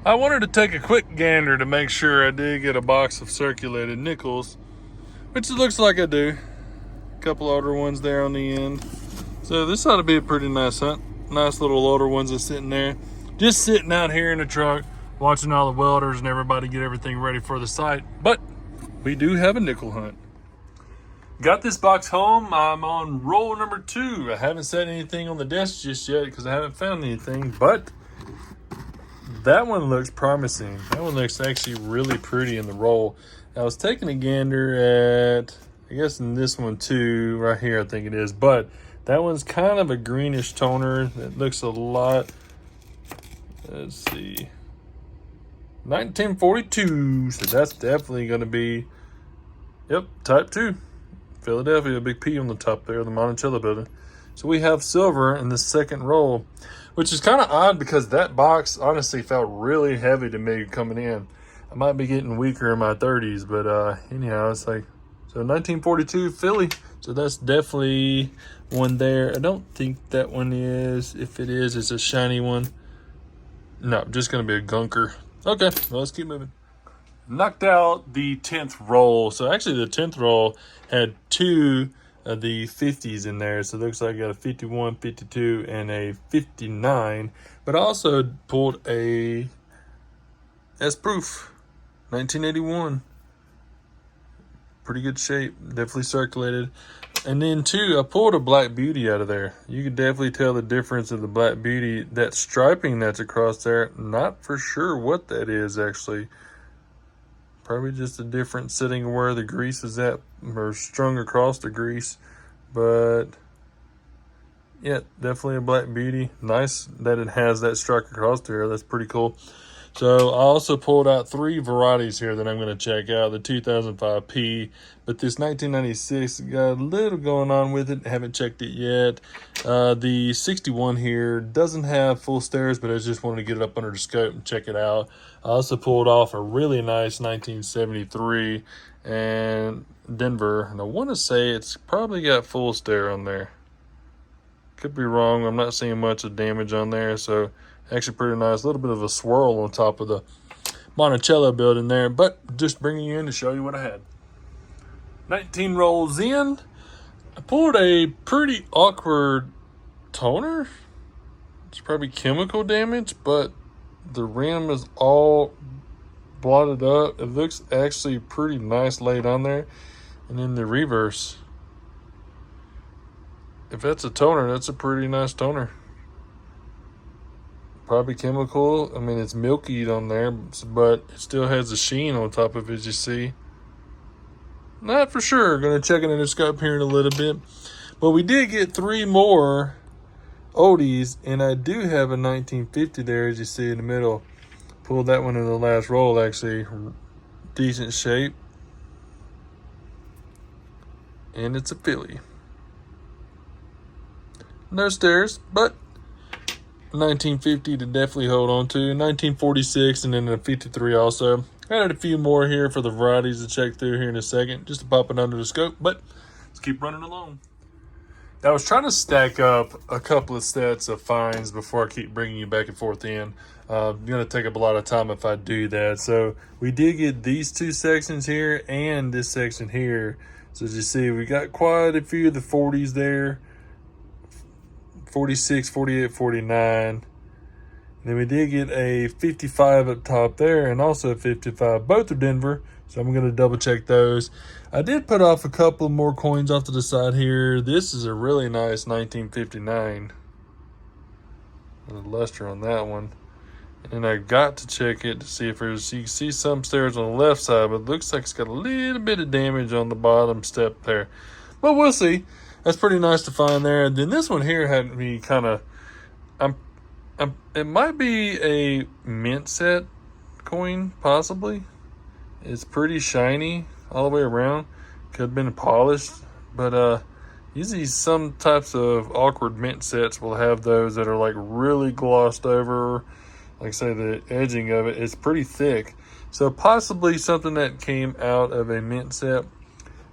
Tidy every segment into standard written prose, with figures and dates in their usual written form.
I wanted to take a quick gander to make sure I did get a box of circulated nickels, which it looks like I do. A couple older ones there on the end. So this ought to be a pretty nice hunt. Nice little older ones that's sitting there. Just sitting out here in the truck, watching all the welders and everybody get everything ready for the site. But we do have a nickel hunt. Got this box home. I'm on roll number 2. I haven't set anything on the desk just yet because I haven't found anything, but that one looks promising. That one looks actually really pretty in the roll. I was taking a gander at, I guess in this one too, right here I think it is, but that one's kind of a greenish toner. That looks a lot, let's see, 1942, so that's definitely going to be, yep, type 2. Philadelphia, a big P on the top there, the Monticello building. So we have silver in the second roll, which is kind of odd because that box honestly felt really heavy to me coming in. I might be getting weaker in my 30s, but anyhow, it's like, so 1942 Philly. So that's definitely one there. I don't think that one is. If it is, it's a shiny one. No, just going to be a gunker. Okay, well, let's keep moving. Knocked out the 10th roll. So actually the 10th roll had 2 of the 50s in there. So it looks like I got a 51, 52, and a 59. But I also pulled a S-Proof, 1981. Pretty good shape. Definitely circulated. And then 2, I pulled a Black Beauty out of there. You can definitely tell the difference of the Black Beauty. That striping that's across there, not for sure what that is actually. Probably just a different setting where the grease is at, or strung across the grease. But yeah, definitely a Black Beauty. Nice that it has that strike across there. That's pretty cool. So I also pulled out 3 varieties here that I'm going to check out. The 2005P, but this 1996 got a little going on with it. Haven't checked it yet. The 61 here doesn't have full stairs, but I just wanted to get it up under the scope and check it out. I also pulled off a really nice 1973 and Denver, and I want to say it's probably got full stair on there. Could be wrong. I'm not seeing much of damage on there, so actually pretty nice. A little bit of a swirl on top of the Monticello building there, but just bringing you in to show you what I had. 19 rolls in. I pulled a pretty awkward toner. It's probably chemical damage, but the rim is all blotted up. It looks actually pretty nice laid on there. And then the reverse, if that's a toner, that's a pretty nice toner. Probably chemical. I mean, it's milky on there, but it still has a sheen on top of it, as you see. Not for sure. Going to check it in the scope here in a little bit. But we did get 3 more oldies, and I do have a 1950 there, as you see in the middle. Pulled that one in the last roll, actually. Decent shape. And it's a Philly. No stairs, but 1950 to definitely hold on to. 1946 and then a 53 also. Added a few more here for the varieties to check through here in a second, just to pop it under the scope, but let's keep running along. I was trying to stack up a couple of sets of finds before I keep bringing you back and forth in. I'm going to take up a lot of time if I do that. So we did get these 2 sections here and this section here. So as you see, we got quite a few of the 40s there. 46, 48, 49. Then we did get a 55 up top there and also a 55. Both are Denver, so I'm going to double check those. I did put off a couple more coins off to the side here. This is a really nice 1959. The luster on that one. And I got to check it to see if there's, you can see some stairs on the left side, but it looks like it's got a little bit of damage on the bottom step there. But we'll see. That's pretty nice to find there. And then this one here had me kind of, it might be a mint set coin, possibly. It's pretty shiny all the way around. Could have been polished, but usually some types of awkward mint sets will have those that are like really glossed over. Like I say, the edging of it is pretty thick. So possibly something that came out of a mint set.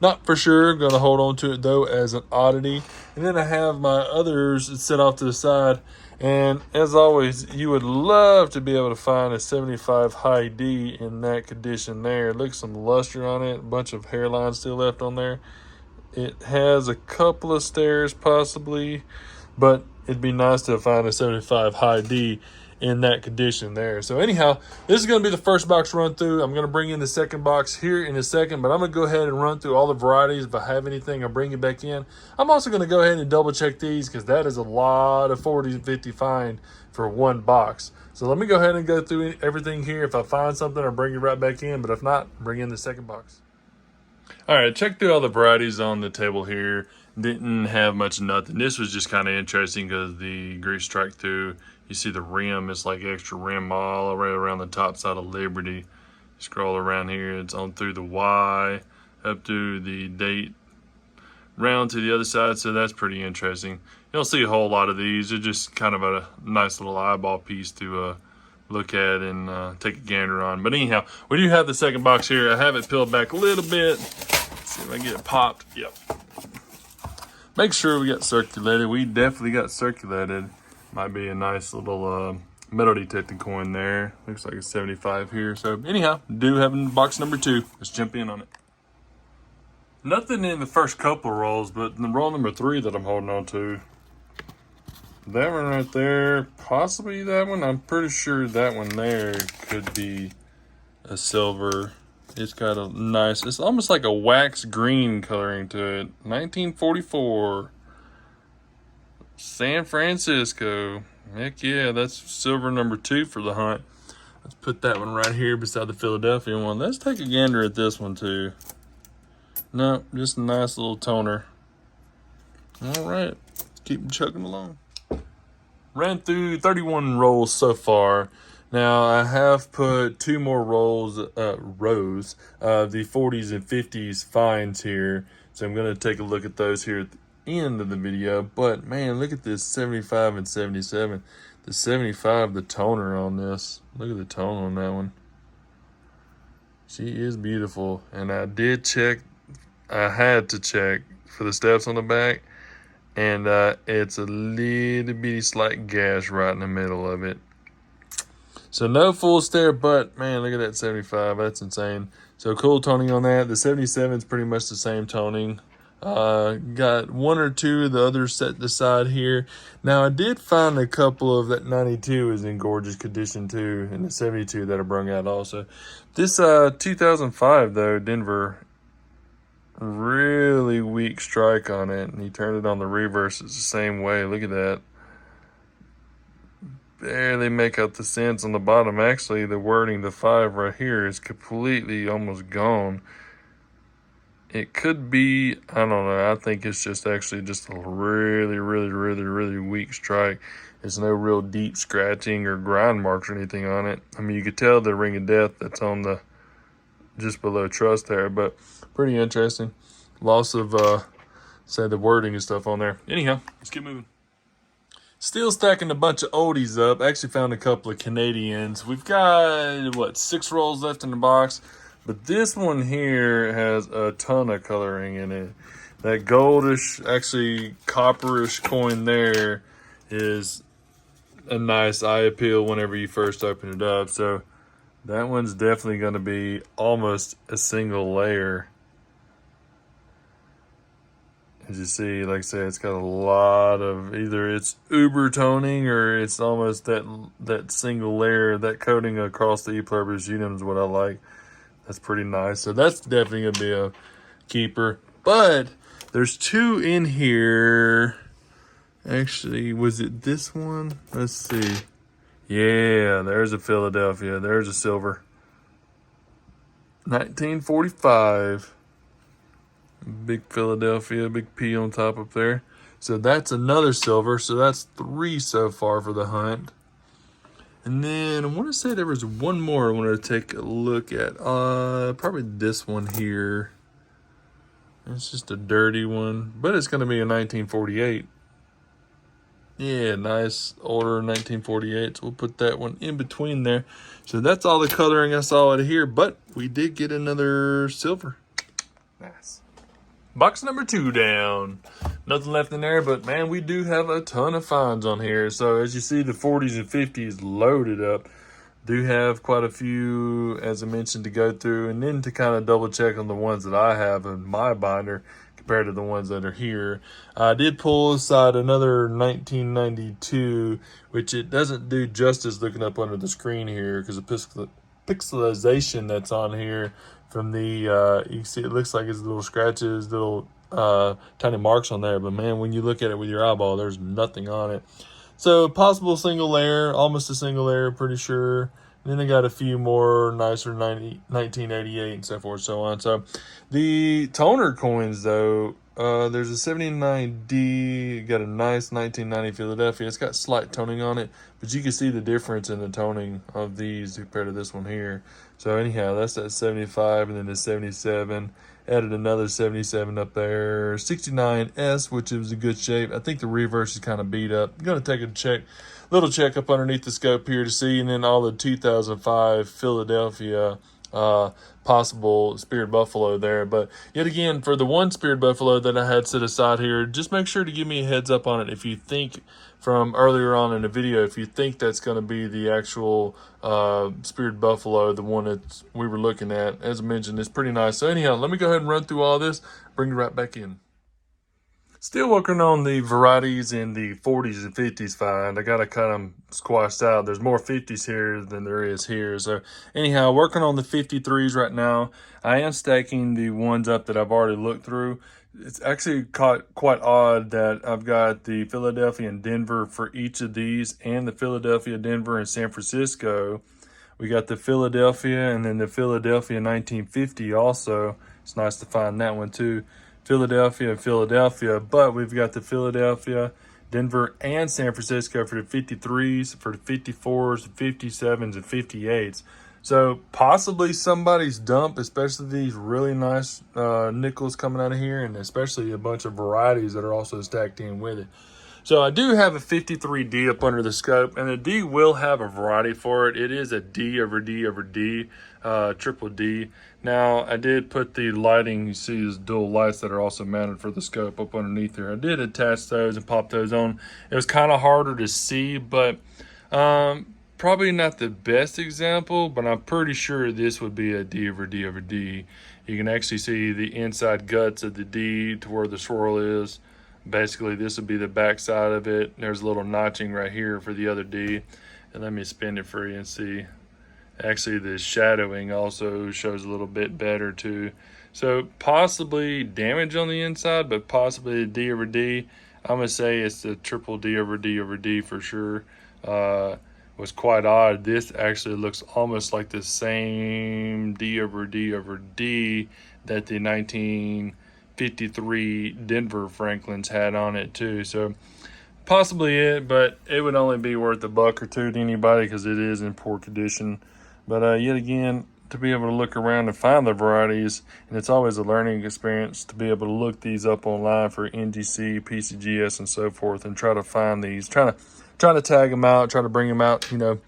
Not for sure. Going to hold on to it, though, as an oddity. And then I have my others set off to the side. And as always, you would love to be able to find a 75 high D in that condition there. Look, some luster on it, a bunch of hairline still left on there. It has a couple of stairs possibly, but it'd be nice to find a 75 high D in that condition there. So anyhow, this is going to be the first box run through. I'm going to bring in the second box here in a second, but I'm going to go ahead and run through all the varieties. If I have anything, I'll bring it back in. I'm also going to go ahead and double check these because that is a lot of 40 and 50 find for one box. So let me go ahead and go through everything here. If I find something, I'll bring it right back in, but if not, bring in the second box. All right, check through all the varieties on the table here. Didn't have much of nothing. This was just kind of interesting because the grease strike through. You see the rim, it's like extra rim all the way around the top side of Liberty. Scroll around here, it's on through the Y, up to the date, round to the other side, so that's pretty interesting. You don't see a whole lot of these. They're just kind of a nice little eyeball piece to look at and take a gander on. But anyhow, we do have the second box here. I have it peeled back a little bit. Let's see if I can get it popped. Yep. Make sure we got circulated. We definitely got circulated. Might be a nice little metal detecting coin there. Looks like a 75 here. So anyhow, do have box number 2. Let's jump in on it. Nothing in the first couple of rolls, but in roll number 3 that I'm holding on to. That one right there, possibly that one. I'm pretty sure that one there could be a silver. It's got a nice, it's almost like a wax green coloring to it. 1944. San Francisco. Heck yeah, that's silver number 2 for the hunt. Let's put that one right here beside the Philadelphia one. Let's take a gander at this one too. No, just a nice little toner. All right, let's keep chugging along. Ran through 31 rolls so far. Now I have put 2 more rows of the 40s and 50s finds here. So I'm going to take a look at those here at the end of the video. But man, look at this 75 and 77. The 75, the toner on this. Look at the tone on that one. She is beautiful. And I did check, I had to check for the steps on the back. And it's a little bitty slight gash right in the middle of it. So no full stare, but man, look at that 75. That's insane. So cool toning on that. The 77 is pretty much the same toning. Got 1 or 2 of the others set aside here. Now I did find a couple of that 92 is in gorgeous condition too, and the 72 that I brung out also. This 2005 though, Denver, really weak strike on it, and he turned it on the reverse. It's the same way. Look at that. Barely make out the cents on the bottom. Actually, the wording, the 5 right here, is completely almost gone. It could be, I don't know. I think it's just actually just a really weak strike. There's no real deep scratching or grind marks or anything on it. I mean, you could tell the ring of death that's on the just below trust there, but pretty interesting. Loss of say the wording and stuff on there. Anyhow, let's keep moving. Still stacking a bunch of oldies up. Actually found a couple of Canadians. We've got, what, 6 rolls left in the box. But this one here has a ton of coloring in it. That goldish, actually copperish coin there is a nice eye appeal whenever you first open it up. So that one's definitely going to be almost a single layer. As you see, like I said, it's got a lot of, either it's uber toning or it's almost that single layer, that coating across the E pluribus unum is what I like. That's pretty nice. So that's definitely going to be a keeper. But there's 2 in here. Actually, was it this one? Let's see. Yeah, there's a Philadelphia. There's a silver. 1945. Big Philadelphia, big P on top up there. So that's another silver. So that's 3 so far for the hunt. And then I want to say there was one more I wanted to take a look at. Probably this one here. It's just a dirty one, but it's going to be a 1948. Yeah, nice older 1948. So we'll put that one in between there. So that's all the coloring I saw out of here, but we did get another silver. Nice. Box number 2 down. Nothing left in there, but man, we do have a ton of finds on here. So as you see, the 40s and 50s loaded up. Do have quite a few, as I mentioned, to go through, and then to kind of double check on the ones that I have in my binder compared to the ones that are here. I did pull aside another 1992, which it doesn't do justice looking up under the screen here because the pixelization that's on here from the, you can see it looks like it's little scratches, little tiny marks on there, but man, when you look at it with your eyeball, there's nothing on it. So possible single layer, almost a single layer, pretty sure. And then they got a few more nicer 1988 and so forth, so on. So the toner coins, though, there's a 79D, got a nice 1990 Philadelphia. It's got slight toning on it, but you can see the difference in the toning of these compared to this one here. So anyhow, that's that 75, and then the 77. Added another 77 up there. 69S, which is in good shape. I think the reverse is kind of beat up. I'm going to take a little check up underneath the scope here to see, and then all the 2005 Philadelphia possible Speared Buffalo there. But yet again, for the one Speared Buffalo that I had set aside here, just make sure to give me a heads up on it if you think from earlier on in the video, if you think that's going to be the actual Speared Buffalo, the one that we were looking at. As I mentioned, it's pretty nice. So anyhow, let me go ahead and run through all this, bring it right back in. Still working on the varieties in the 40s and 50s find. I got to cut them squashed out. There's more 50s here than there is here. So anyhow, working on the 53s right now. I am stacking the ones up that I've already looked through. It's actually quite odd that I've got the Philadelphia and Denver for each of these, and the Philadelphia, Denver, and San Francisco. We got the Philadelphia and then the Philadelphia 1950 also. It's nice to find that one too. Philadelphia, but we've got the Philadelphia, Denver, and San Francisco for the 53s, for the 54s, the 57s, and 58s. So possibly somebody's dump, especially these really nice nickels coming out of here, and especially a bunch of varieties that are also stacked in with it. So I do have a 53D up under the scope, and the D will have a variety for it. It is a D over D over D, triple D. Now, I did put the lighting, you see these dual lights that are also mounted for the scope up underneath there. I did attach those and pop those on. It was kind of harder to see, but probably not the best example, but I'm pretty sure this would be a D over D over D. You can actually see the inside guts of the D to where the swirl is. Basically, this would be the back side of it. There's a little notching right here for the other D. And let me spin it for you and see. Actually, the shadowing also shows a little bit better too. So possibly damage on the inside, but possibly a D over D. I'm going to say it's the triple D over D over D for sure. Was quite odd. This actually looks almost like the same D over D over D that the 1953 Denver Franklins had on it too. So possibly it, but it would only be worth $1 or $2 to anybody because it is in poor condition. But yet again, to be able to look around and find the varieties, and it's always a learning experience to be able to look these up online for NGC, PCGS, and so forth, and try to find these, trying to tag them out, try to bring them out, you know,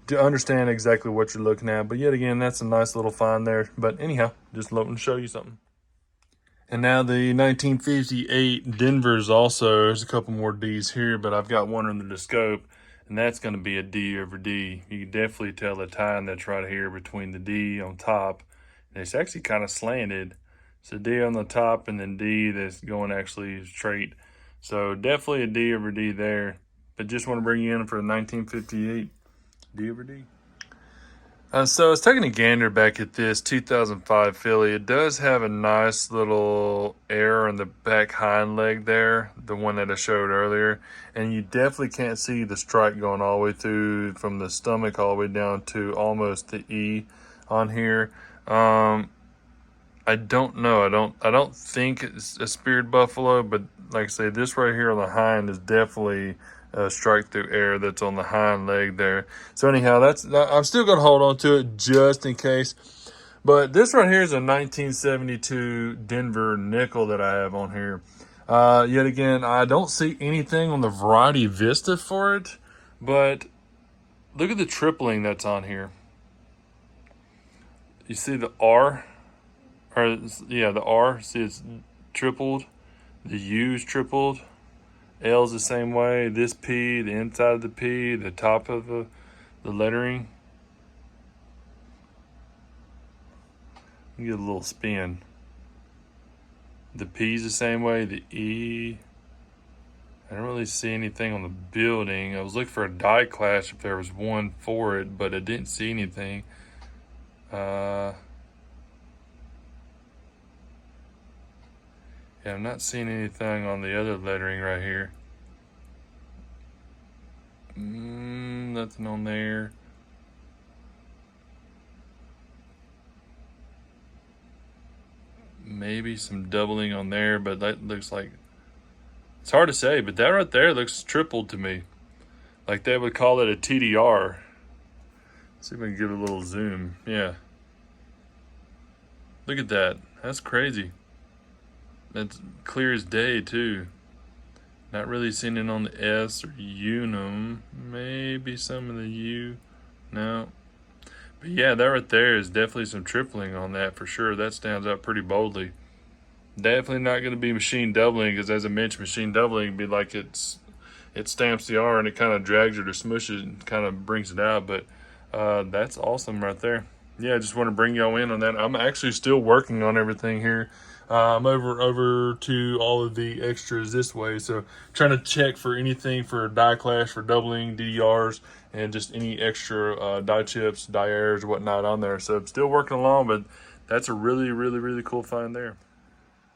to understand exactly what you're looking at. But yet again, that's a nice little find there. But anyhow, just looking to show you something. And now the 1958 Denver's also, there's a couple more D's here, but I've got one under the scope, and that's going to be a D over D. You can definitely tell the time that's right here between the D on top. And it's actually kind of slanted. So D on the top and then D that's going actually straight. So definitely a D over D there. But just want to bring you in for a 1958 D over D. So I was taking a gander back at this 2005 Philly. It does have a nice little error in the back hind leg there, the one that I showed earlier. And you definitely can't see the stripe going all the way through from the stomach all the way down to almost the E on here. I don't know. I don't think it's a speared buffalo, but like I say, this right here on the hind is definitely strike through air that's on the hind leg there. So anyhow, I'm still going to hold on to it just in case. But this right here is a 1972 Denver nickel that I have on here. Yet again, I don't see anything on the Variety Vista for it, but look at the tripling that's on here. You see the R? Or yeah, the R. See, it's tripled. The U's tripled. L's the same way. This P, the inside of the P, the top of the lettering. Get a little spin. The P's the same way. The E. I don't really see anything on the building. I was looking for a die clash if there was one for it, but I didn't see anything. Yeah, I'm not seeing anything on the other lettering right here. Nothing on there. Maybe some doubling on there, but that looks like, it's hard to say, but that right there looks tripled to me. Like they would call it a TDR. Let's see if we can give it a little zoom. Yeah. Look at that. That's crazy. That's clear as day too. Not really seeing it on the S or unum. Maybe some of the U. No. But yeah, that right there is definitely some tripling on that for sure. That stands out pretty boldly. Definitely not going to be machine doubling, because as I mentioned, machine doubling would be like it stamps the R and it kind of drags it or smushes it and kind of brings it out. But that's awesome right there. Yeah, I just want to bring y'all in on that. I'm actually still working on everything here. I'm over to all of the extras this way, so trying to check for anything for die clash, for doubling, DDRs, and just any extra die chips, die errors, whatnot on there. So I'm still working along, but that's a really cool find there.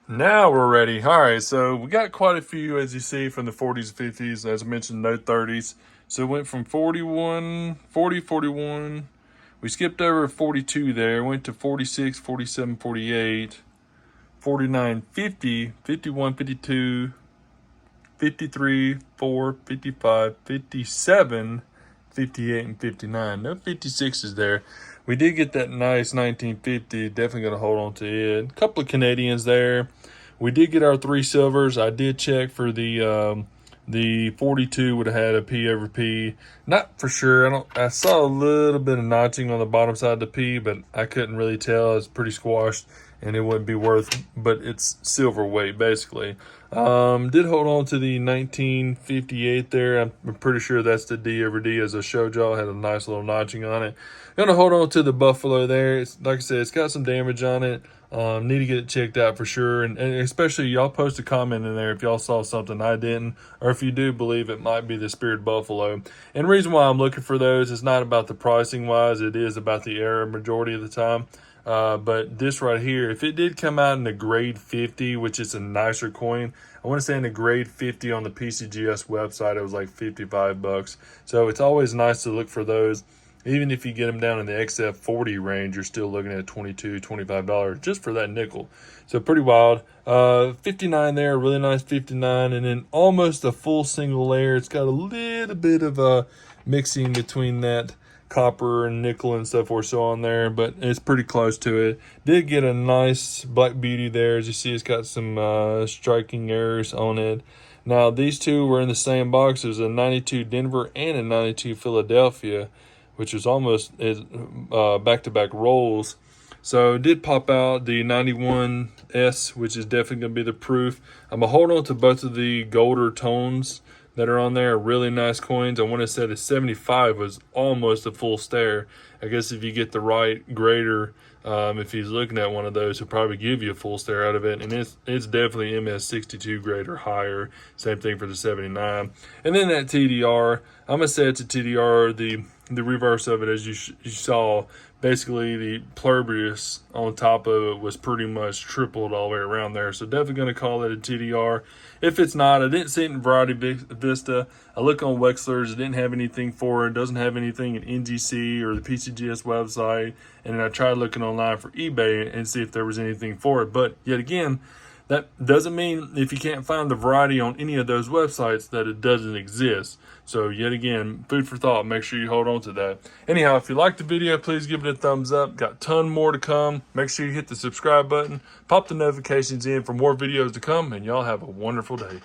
Now we're ready. All right, so we got quite a few, as you see, from the 40s, 50s. As I mentioned, no 30s. So it went from 41, 40, 41. We skipped over 42 there. Went to 46, 47, 48. 49, 50, 51, 52, 53, 4, 55, 57, 58, and 59. No 56s there. We did get that nice 1950. Definitely going to hold on to it. A couple of Canadians there. We did get our 3 silvers. I did check for the 42 would have had a P over P. Not for sure. I saw a little bit of notching on the bottom side of the P, but I couldn't really tell. It's pretty squashed, and it wouldn't be worth, but it's silver weight basically. Did hold on to the 1958 there. I'm pretty sure that's the D over D, as I showed y'all. Had a nice little notching on it. Gonna hold on to the Buffalo there. It's, like I said, it's got some damage on it. Need to get it checked out for sure, and especially y'all post a comment in there if y'all saw something I didn't, or if you do believe it might be the Spirit Buffalo. And the reason why I'm looking for those is not about the pricing wise, it is about the error majority of the time. But this right here, if it did come out in the grade 50, which is a nicer coin, I want to say in the grade 50 on the PCGS website, it was like $55. So it's always nice to look for those. Even if you get them down in the XF40 range, you're still looking at $22, $25 just for that nickel. So pretty wild. 59 there, really nice 59. And then almost a full single layer. It's got a little bit of mixing between that copper and nickel and so forth so on there, but it's pretty close to it. Did get a nice Black Beauty there. As you see, it's got some striking errors on it. Now, these two were in the same box. There's a 92 Denver and a 92 Philadelphia, which was almost back-to-back rolls. So it did pop out the 91S, which is definitely going to be the proof. I'm going to hold on to both of the golder tones that are on there. Really nice coins. I want to say the 75 was almost a full stare. I guess if you get the right grader, if he's looking at one of those, he'll probably give you a full stare out of it. And it's definitely MS62 grade or higher. Same thing for the 79. And then that TDR, I'm going to say it's a TDR. The reverse of it, as you saw, basically the pluribus on top of it was pretty much tripled all the way around there. So definitely going to call it a TDR. If it's not, I didn't see it in Variety Vista. I look on Wexler's, it didn't have anything for it. It doesn't have anything in NGC or the PCGS website. And then I tried looking online for eBay and see if there was anything for it. But yet again, that doesn't mean if you can't find the variety on any of those websites that it doesn't exist. So yet again, food for thought. Make sure you hold on to that. Anyhow, if you liked the video, please give it a thumbs up. Got a ton more to come. Make sure you hit the subscribe button. Pop the notifications in for more videos to come. And y'all have a wonderful day.